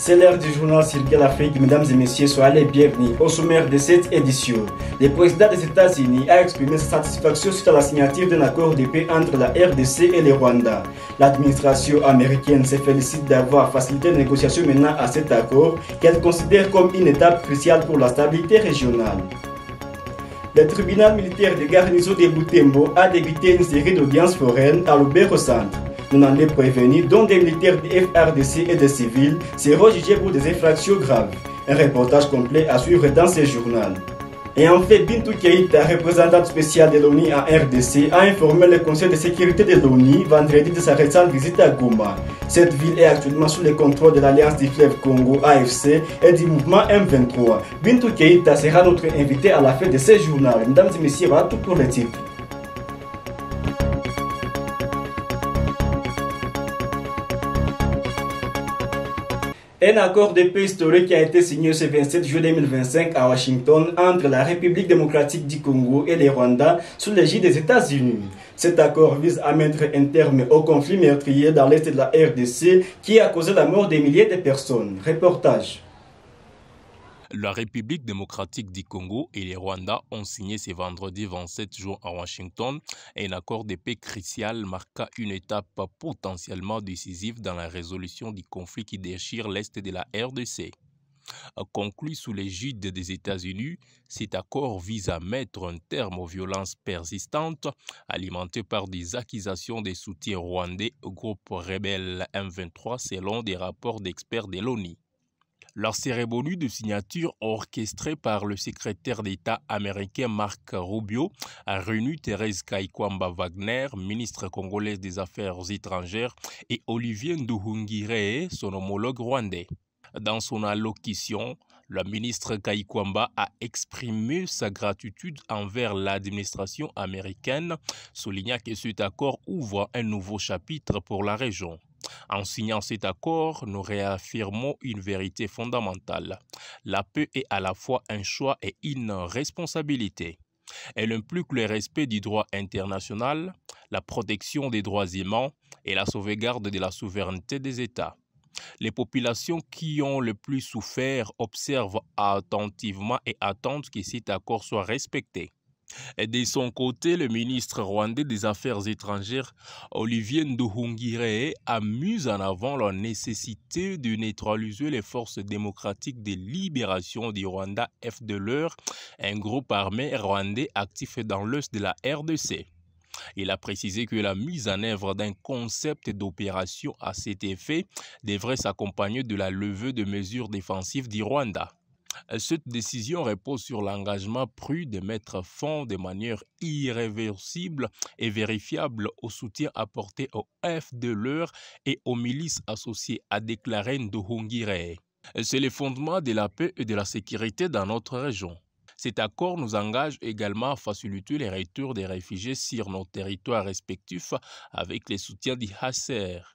C'est l'heure du journal Circuit l'Afrique. Mesdames et messieurs, soyez les bienvenus au sommaire de cette édition. Le président des États-Unis a exprimé sa satisfaction suite à la signature d'un accord de paix entre la RDC et le Rwanda. L'administration américaine se félicite d'avoir facilité les négociations menant à cet accord qu'elle considère comme une étape cruciale pour la stabilité régionale. Le tribunal militaire de garnison de Butembo a débuté une série d'audiences foraines à Lubero Centre. Nous en avons prévenu, dont des militaires de FRDC et des civils seront jugés pour des infractions graves. Un reportage complet à suivre dans ce journal. Et en fait, Bintou Keïta, représentante spéciale de l'ONU en RDC, a informé le Conseil de sécurité de l'ONU vendredi de sa récente visite à Goma. Cette ville est actuellement sous le contrôle de l'Alliance du fleuve Congo AFC et du mouvement M23. Bintou Keïta sera notre invité à la fin de ce journal. Mesdames et messieurs, voilà tout pour le titre. Un accord de paix historique a été signé ce 27 juillet 2025 à Washington entre la République démocratique du Congo et le Rwanda sous l'égide des États-Unis. Cet accord vise à mettre un terme au conflit meurtrier dans l'est de la RDC qui a causé la mort des milliers de personnes. Reportage. La République démocratique du Congo et le Rwanda ont signé ce vendredi 27 juin à Washington un accord de paix crucial marquant une étape potentiellement décisive dans la résolution du conflit qui déchire l'est de la RDC. Conclu sous l'égide des États-Unis, cet accord vise à mettre un terme aux violences persistantes alimentées par des accusations de soutien rwandais au groupe rebelle M23 selon des rapports d'experts de l'ONU. La cérémonie de signature orchestrée par le secrétaire d'État américain Marc Rubio a réuni Thérèse Kaikwamba Wagner, ministre congolaise des Affaires étrangères, et Olivier Nduhungirehe, son homologue rwandais. Dans son allocution, la ministre Kaikwamba a exprimé sa gratitude envers l'administration américaine, soulignant que cet accord ouvre un nouveau chapitre pour la région. En signant cet accord, nous réaffirmons une vérité fondamentale. La paix est à la fois un choix et une responsabilité. Elle implique le respect du droit international, la protection des droits humains et la sauvegarde de la souveraineté des États. Les populations qui ont le plus souffert observent attentivement et attendent que cet accord soit respecté. Et de son côté, le ministre rwandais des Affaires étrangères, Olivier Nduhungirehe, a mis en avant la nécessité de neutraliser les forces démocratiques de libération du Rwanda FDLR, un groupe armé rwandais actif dans l'est de la RDC. Il a précisé que la mise en œuvre d'un concept d'opération à cet effet devrait s'accompagner de la levée de mesures défensives du Rwanda. Cette décision repose sur l'engagement pris de mettre fin de manière irréversible et vérifiable au soutien apporté au FDLR et aux milices associées, a déclaré Nduhungirehe. C'est le fondement de la paix et de la sécurité dans notre région. Cet accord nous engage également à faciliter les retours des réfugiés sur nos territoires respectifs avec le soutien du HCR.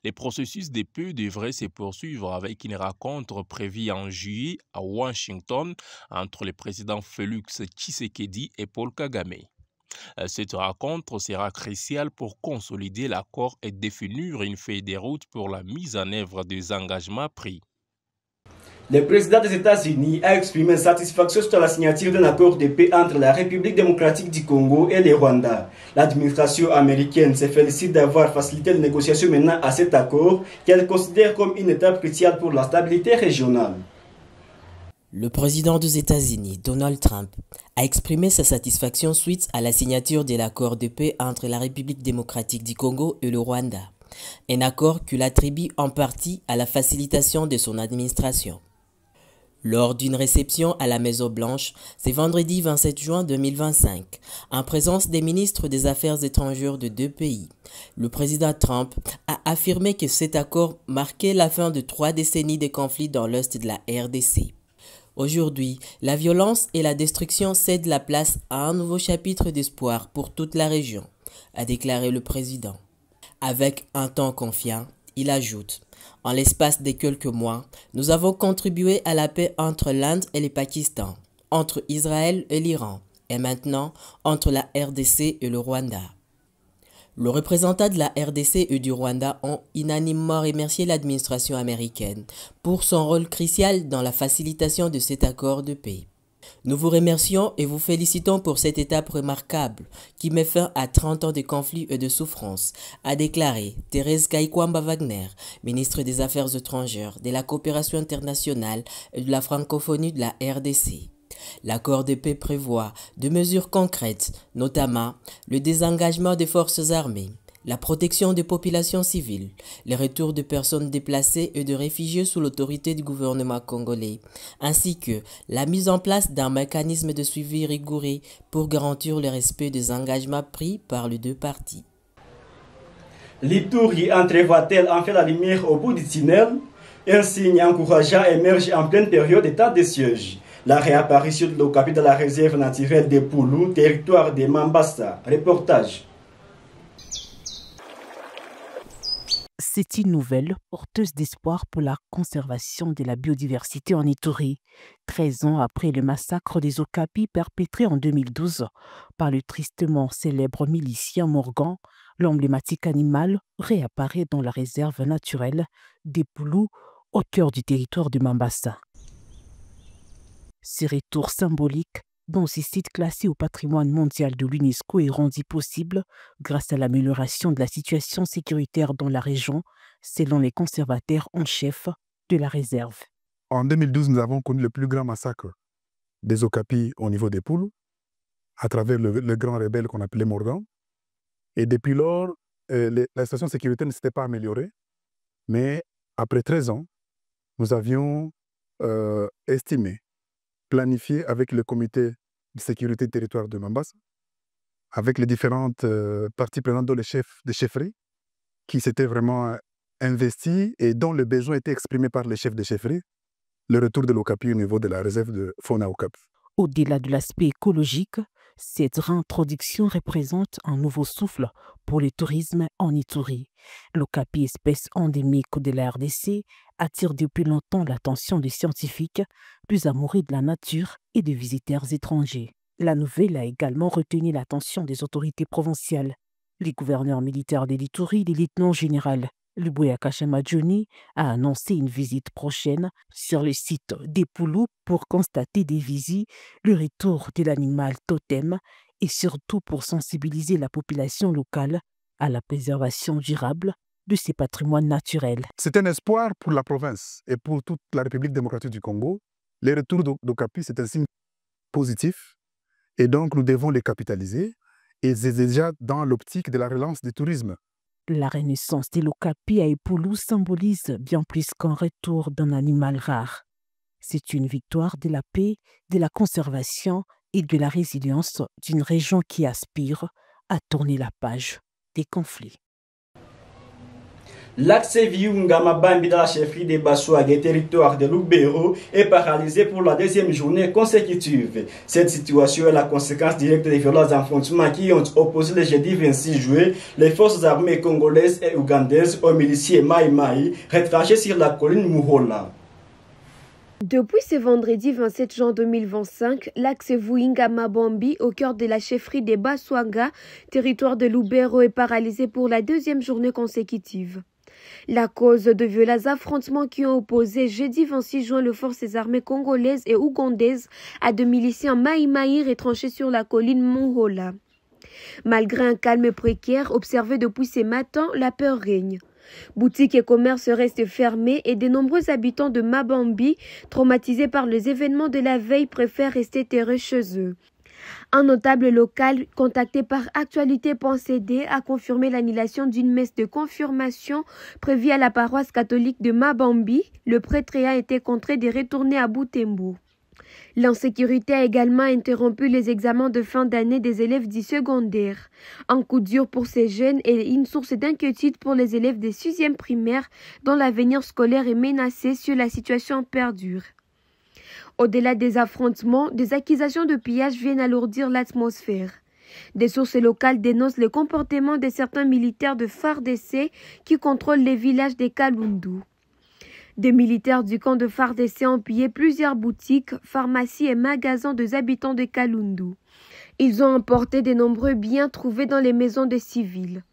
Les processus de paix devraient se poursuivre avec une rencontre prévue en juillet à Washington entre le président Félix Tshisekedi et Paul Kagame. Cette rencontre sera cruciale pour consolider l'accord et définir une feuille de route pour la mise en œuvre des engagements pris. Le président des États-Unis a exprimé satisfaction sur la signature d'un accord de paix entre la République démocratique du Congo et le Rwanda. L'administration américaine se félicite d'avoir facilité les négociations menant à cet accord qu'elle considère comme une étape cruciale pour la stabilité régionale. Le président des États-Unis, Donald Trump, a exprimé sa satisfaction suite à la signature de l'accord de paix entre la République démocratique du Congo et le Rwanda. Un accord qu'il attribue en partie à la facilitation de son administration. Lors d'une réception à la Maison-Blanche, ce vendredi 27 juin 2025, en présence des ministres des Affaires étrangères de deux pays, le président Trump a affirmé que cet accord marquait la fin de 3 décennies de conflits dans l'est de la RDC. Aujourd'hui, la violence et la destruction cèdent la place à un nouveau chapitre d'espoir pour toute la région, a déclaré le président. Avec un ton confiant, il ajoute « En l'espace de quelques mois, nous avons contribué à la paix entre l'Inde et le Pakistan, entre Israël et l'Iran, et maintenant entre la RDC et le Rwanda. » Le représentant de la RDC et du Rwanda ont unanimement remercié l'administration américaine pour son rôle crucial dans la facilitation de cet accord de paix. Nous vous remercions et vous félicitons pour cette étape remarquable qui met fin à 30 ans de conflits et de souffrances, a déclaré Thérèse Kaikwamba Wagner, ministre des Affaires étrangères, de la coopération internationale et de la francophonie de la RDC. L'accord de paix prévoit de mesures concrètes, notamment le désengagement des forces armées, la protection des populations civiles, le retour de personnes déplacées et de réfugiés sous l'autorité du gouvernement congolais, ainsi que la mise en place d'un mécanisme de suivi rigoureux pour garantir le respect des engagements pris par les deux parties. L'Ituri entrevoit-elle enfin la lumière au bout du tunnel? Un signe encourageant émerge en pleine période d'état de siège. La réapparition de l'Okapi dans la réserve naturelle de Poulou, territoire de Mambasa. Reportage. C'est une nouvelle porteuse d'espoir pour la conservation de la biodiversité en Ituri, 13 ans après le massacre des Okapis perpétré en 2012 par le tristement célèbre milicien Morgan. L'emblématique animal réapparaît dans la réserve naturelle des Poulous au cœur du territoire de Mambasa. Ce retour symbolique dans ces sites classés au patrimoine mondial de l'UNESCO est rendu possible grâce à l'amélioration de la situation sécuritaire dans la région, selon les conservateurs en chef de la réserve. En 2012, nous avons connu le plus grand massacre des Okapis au niveau des Poulous, à travers le grand rebelle qu'on appelait Morgan. Et depuis lors, la situation sécuritaire ne s'était pas améliorée, mais après 13 ans, nous avions estimé, planifié avec le comité de sécurité territoire de Mambasa, avec les différentes parties prenantes, dont les chefs de chefferie, qui s'étaient vraiment investis et dont le besoin était exprimé par les chefs de chefferie, le retour de l'Okapi au niveau de la réserve de fauna Okapi. Au-delà de l'aspect écologique, cette réintroduction représente un nouveau souffle pour le tourisme en Ituri. L'Okapi, espèce endémique de la RDC, attire depuis longtemps l'attention des scientifiques, plus amoureux de la nature et des visiteurs étrangers. La nouvelle a également retenu l'attention des autorités provinciales. Les gouverneurs militaires de l'Ituri, le lieutenant-général Luboya Kashama Johnny, a annoncé une visite prochaine sur le site des Poulous pour constater des visites, le retour de l'animal totem et surtout pour sensibiliser la population locale à la préservation durable de ces patrimoines naturels. C'est un espoir pour la province et pour toute la République démocratique du Congo. Les retours d'Okapi, c'est un signe positif et donc nous devons les capitaliser et c'est déjà dans l'optique de la relance du tourisme. La renaissance de l'Okapi à Poulou symbolise bien plus qu'un retour d'un animal rare. C'est une victoire de la paix, de la conservation et de la résilience d'une région qui aspire à tourner la page des conflits. L'accès Viunga Mabambi dans la chefferie des Bassouagué, territoire de Lubero, est paralysé pour la deuxième journée consécutive. Cette situation est la conséquence directe des violents affrontements qui ont opposé le jeudi 26 juillet les forces armées congolaises et ougandaises aux miliciens Mai Mai, retranchés sur la colline Muhola. Depuis ce vendredi 27 juin 2025, l'axe Viunga Mabambi, au cœur de la chefferie des Bassouaga, territoire de Lubero, est paralysé pour la deuxième journée consécutive. La cause de violents affrontements qui ont opposé jeudi 26 juin les forces armées congolaises et ougandaises à deux miliciens Maï-Maï retranchés sur la colline Muhola. Malgré un calme précaire observé depuis ce matin, la peur règne. Boutiques et commerces restent fermés et de nombreux habitants de Mabambi, traumatisés par les événements de la veille, préfèrent rester terreux chez eux. Un notable local contacté par Actualité.cd a confirmé l'annulation d'une messe de confirmation prévue à la paroisse catholique de Mabambi. Le prêtre a été contraint de retourner à Butembo. L'insécurité a également interrompu les examens de fin d'année des élèves du secondaire. Un coup dur pour ces jeunes et une source d'inquiétude pour les élèves des 6e primaires dont l'avenir scolaire est menacé si la situation perdure. Au-delà des affrontements, des accusations de pillage viennent alourdir l'atmosphère. Des sources locales dénoncent le comportement de certains militaires de FARDC qui contrôlent les villages de Kalundu. Des militaires du camp de FARDC ont pillé plusieurs boutiques, pharmacies et magasins des habitants de Kalundu. Ils ont emporté de nombreux biens trouvés dans les maisons des civils.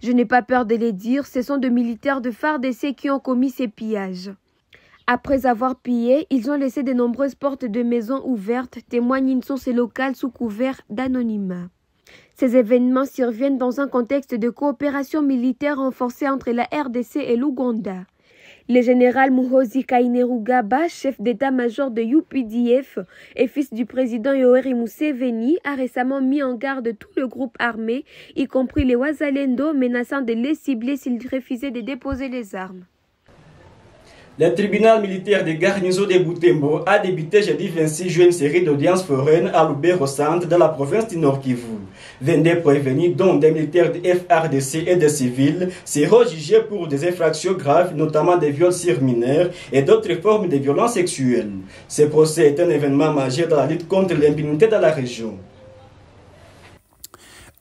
Je n'ai pas peur de les dire, ce sont de militaires de FARDC qui ont commis ces pillages. Après avoir pillé, ils ont laissé de nombreuses portes de maisons ouvertes, témoigne une source locale sous couvert d'anonymat. Ces événements surviennent dans un contexte de coopération militaire renforcée entre la RDC et l'Ouganda. Le général Muhoozi Kainerugaba, chef d'état-major de UPDF et fils du président Yoweri Museveni, a récemment mis en garde tout le groupe armé, y compris les Wazalendo, menaçant de les cibler s'ils refusaient de déposer les armes. Le tribunal militaire de garnison de Butembo a débuté jeudi 26 juin une série d'audiences foraines à Lubero Centre dans la province du Nord Kivu. 22 prévenus, dont des militaires de FARDC et des civils, seront jugés pour des infractions graves, notamment des viols sur mineurs et d'autres formes de violences sexuelles. Ce procès est un événement majeur dans la lutte contre l'impunité dans la région.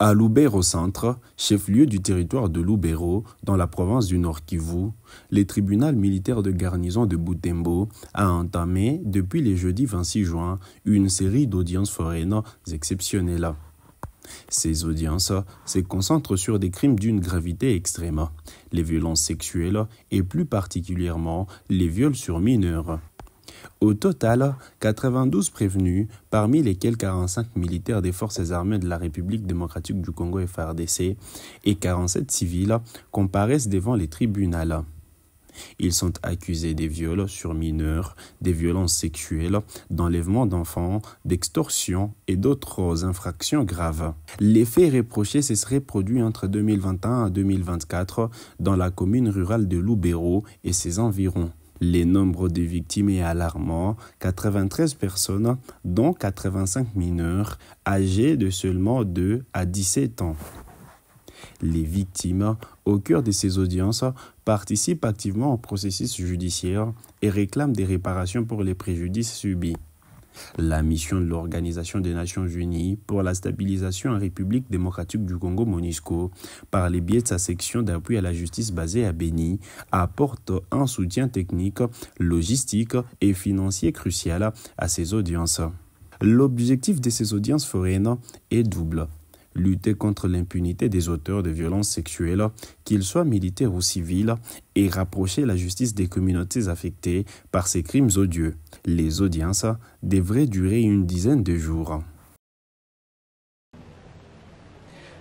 À Lubero Centre, chef-lieu du territoire de Lubero, dans la province du Nord Kivu, le tribunal militaire de garnison de Butembo a entamé, depuis le jeudi 26 juin, une série d'audiences foraines exceptionnelles. Ces audiences se concentrent sur des crimes d'une gravité extrême, les violences sexuelles et plus particulièrement les viols sur mineurs. Au total, 92 prévenus, parmi lesquels 45 militaires des forces armées de la République démocratique du Congo FARDC et 47 civils, comparaissent devant les tribunaux. Ils sont accusés des viols sur mineurs, des violences sexuelles, d'enlèvement d'enfants, d'extorsion et d'autres infractions graves. Les faits reprochés se seraient produits entre 2021 et 2024 dans la commune rurale de Lubero et ses environs. Le nombre de victimes est alarmant, 93 personnes, dont 85 mineurs, âgés de seulement 2 à 17 ans. Les victimes, au cœur de ces audiences, participent activement au processus judiciaire et réclament des réparations pour les préjudices subis. La mission de l'Organisation des Nations Unies pour la stabilisation en République démocratique du Congo MONUSCO, par le biais de sa section d'appui à la justice basée à Béni, apporte un soutien technique, logistique et financier crucial à ces audiences. L'objectif de ces audiences foraines est double. Lutter contre l'impunité des auteurs de violences sexuelles, qu'ils soient militaires ou civils, et rapprocher la justice des communautés affectées par ces crimes odieux. Les audiences devraient durer une dizaine de jours.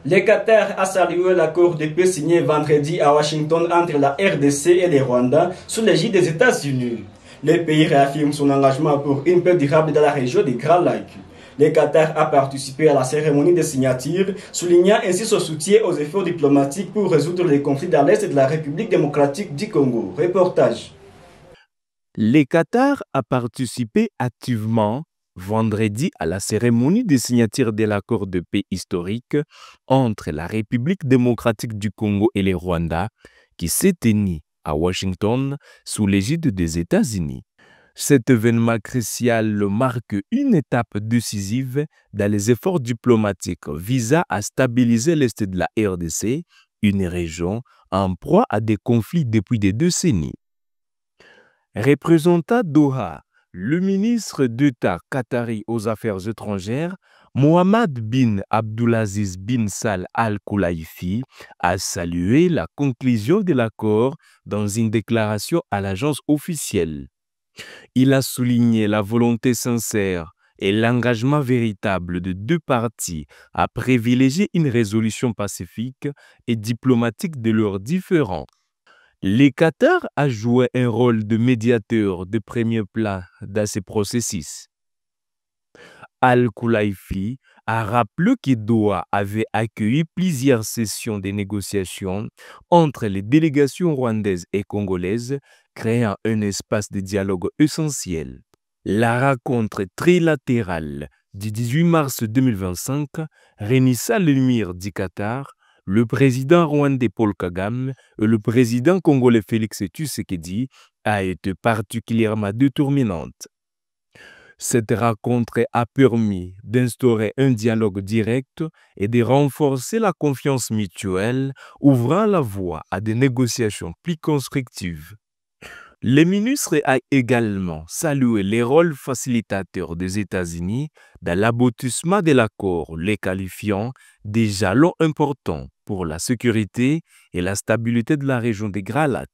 Le Qatar a salué l'accord de paix signé vendredi à Washington entre la RDC et le Rwanda sous l'égide des États-Unis. Le pays réaffirme son engagement pour une paix durable dans la région des Grands Lacs. Le Qatar a participé à la cérémonie de signature, soulignant ainsi son soutien aux efforts diplomatiques pour résoudre les conflits dans l'Est de la République démocratique du Congo. Reportage. Le Qatar a participé activement vendredi à la cérémonie de signature de l'accord de paix historique entre la République démocratique du Congo et le Rwanda qui s'est tenu à Washington sous l'égide des États-Unis. Cet événement crucial marque une étape décisive dans les efforts diplomatiques visant à stabiliser l'Est de la RDC, une région en proie à des conflits depuis des décennies. Représentant Doha, le ministre d'État qatari aux Affaires étrangères, Mohamed bin Abdulaziz bin Sal Al-Khulaifi, a salué la conclusion de l'accord dans une déclaration à l'agence officielle. Il a souligné la volonté sincère et l'engagement véritable de deux parties à privilégier une résolution pacifique et diplomatique de leurs différends. Le Qatar a joué un rôle de médiateur de premier plan dans ce processus. Al-Khulaifi a rappelé que Doha avait accueilli plusieurs sessions de négociations entre les délégations rwandaises et congolaises, créant un espace de dialogue essentiel. La rencontre trilatérale du 18 mars 2025 réunissant l'émir du Qatar, le président rwandais Paul Kagame et le président congolais Félix Tshisekedi a été particulièrement déterminante. Cette rencontre a permis d'instaurer un dialogue direct et de renforcer la confiance mutuelle, ouvrant la voie à des négociations plus constructives. Le ministre a également salué les rôles facilitateurs des États-Unis dans l'aboutissement de l'accord, les qualifiant des jalons importants pour la sécurité et la stabilité de la région des Grands Lacs.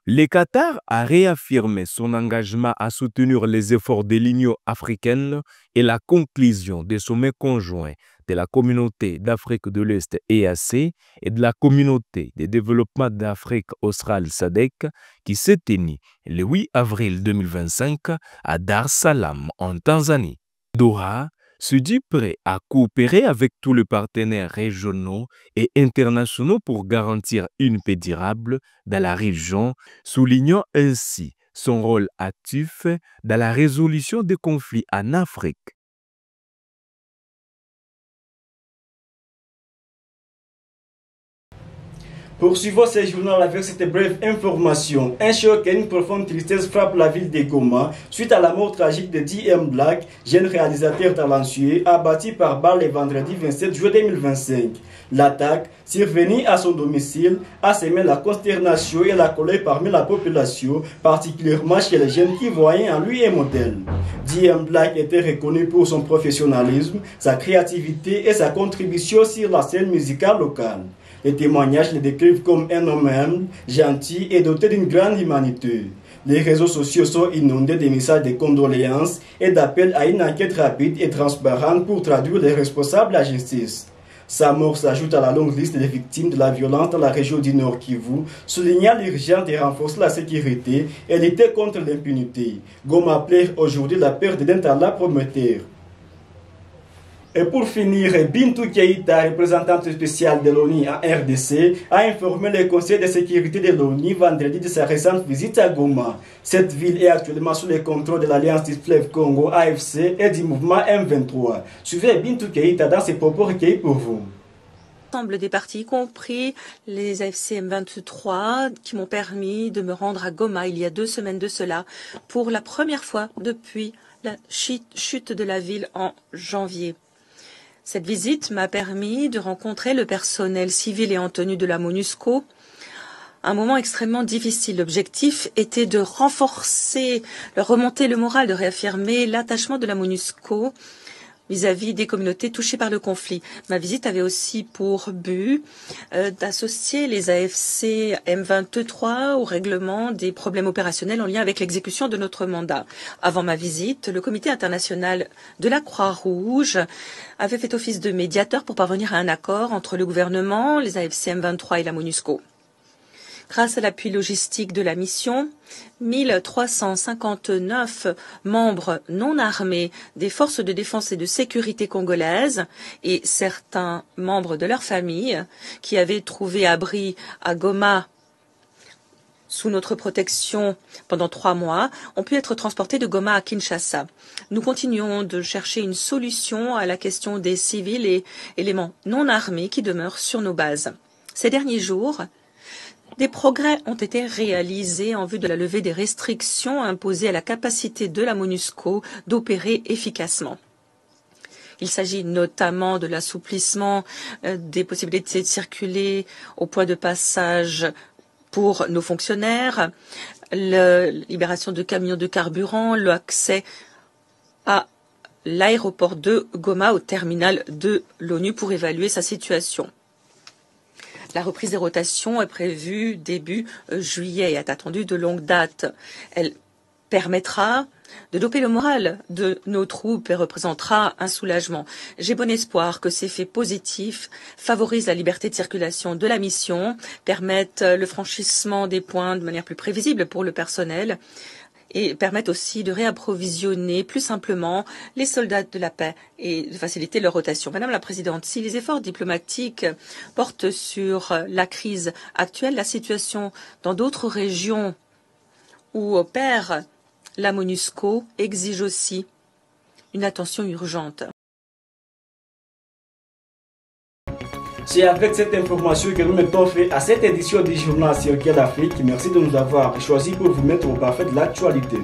Le Qatar a réaffirmé son engagement à soutenir les efforts de l'Union africaine et la conclusion des sommets conjoints de la Communauté d'Afrique de l'Est EAC et de la Communauté de développement d'Afrique australe SADC qui s'est tenu le 8 avril 2025 à Dar es Salaam en Tanzanie. Doha se dit prêt à coopérer avec tous les partenaires régionaux et internationaux pour garantir une paix durable dans la région, soulignant ainsi son rôle actif dans la résolution des conflits en Afrique. Poursuivons ce journal avec cette brève information. Un choc et une profonde tristesse frappent la ville de Goma suite à la mort tragique de D.M. Black, jeune réalisateur talentueux, abattu par balle le vendredi 27 juillet 2025. L'attaque, survenue à son domicile, a semé la consternation et la colère parmi la population, particulièrement chez les jeunes qui voyaient en lui un modèle. D.M. Black était reconnu pour son professionnalisme, sa créativité et sa contribution sur la scène musicale locale. Les témoignages le décrivent comme un homme humble, gentil et doté d'une grande humanité. Les réseaux sociaux sont inondés de messages de condoléances et d'appels à une enquête rapide et transparente pour traduire les responsables à la justice. Sa mort s'ajoute à la longue liste des victimes de la violence dans la région du Nord Kivu, soulignant l'urgence de renforcer la sécurité et lutter contre l'impunité. Goma plaire aujourd'hui la perte d'un talent prometteur. Et pour finir, Bintou Keïta, représentante spéciale de l'ONU en RDC, a informé le Conseil de sécurité de l'ONU vendredi de sa récente visite à Goma. Cette ville est actuellement sous le contrôle de l'Alliance du fleuve Congo AFC et du mouvement M23. Suivez Bintou Keïta dans ses propos recueillis pour vous. L'ensemble des partis, y compris les AFC M23, qui m'ont permis de me rendre à Goma il y a 2 semaines de cela, pour la première fois depuis la chute de la ville en janvier. Cette visite m'a permis de rencontrer le personnel civil et en tenue de la MONUSCO. Un moment extrêmement difficile. L'objectif était de renforcer, de remonter le moral, de réaffirmer l'attachement de la MONUSCO vis-à-vis des communautés touchées par le conflit. Ma visite avait aussi pour but d'associer les AFC M23 au règlement des problèmes opérationnels en lien avec l'exécution de notre mandat. Avant ma visite, le Comité international de la Croix-Rouge avait fait office de médiateur pour parvenir à un accord entre le gouvernement, les AFC M23 et la MONUSCO. Grâce à l'appui logistique de la mission, 1359 membres non armés des forces de défense et de sécurité congolaises et certains membres de leur famille qui avaient trouvé abri à Goma sous notre protection pendant 3 mois, ont pu être transportés de Goma à Kinshasa. Nous continuons de chercher une solution à la question des civils et éléments non armés qui demeurent sur nos bases. Ces derniers jours, des progrès ont été réalisés en vue de la levée des restrictions imposées à la capacité de la MONUSCO d'opérer efficacement. Il s'agit notamment de l'assouplissement des possibilités de circuler au point de passage pour nos fonctionnaires, la libération de camions de carburant, l'accès à l'aéroport de Goma au terminal de l'ONU pour évaluer sa situation. La reprise des rotations est prévue début juillet et est attendue de longue date. Elle permettra de doper le moral de nos troupes et représentera un soulagement. J'ai bon espoir que ces faits positifs favorisent la liberté de circulation de la mission, permettent le franchissement des points de manière plus prévisible pour le personnel et permettent aussi de réapprovisionner plus simplement les soldats de la paix et de faciliter leur rotation. Madame la Présidente, si les efforts diplomatiques portent sur la crise actuelle, la situation dans d'autres régions où opère la MONUSCO exige aussi une attention urgente. C'est avec cette information que nous mettons fin à cette édition du journal Circuit d'Afrique. Merci de nous avoir choisi pour vous mettre au parfait de l'actualité.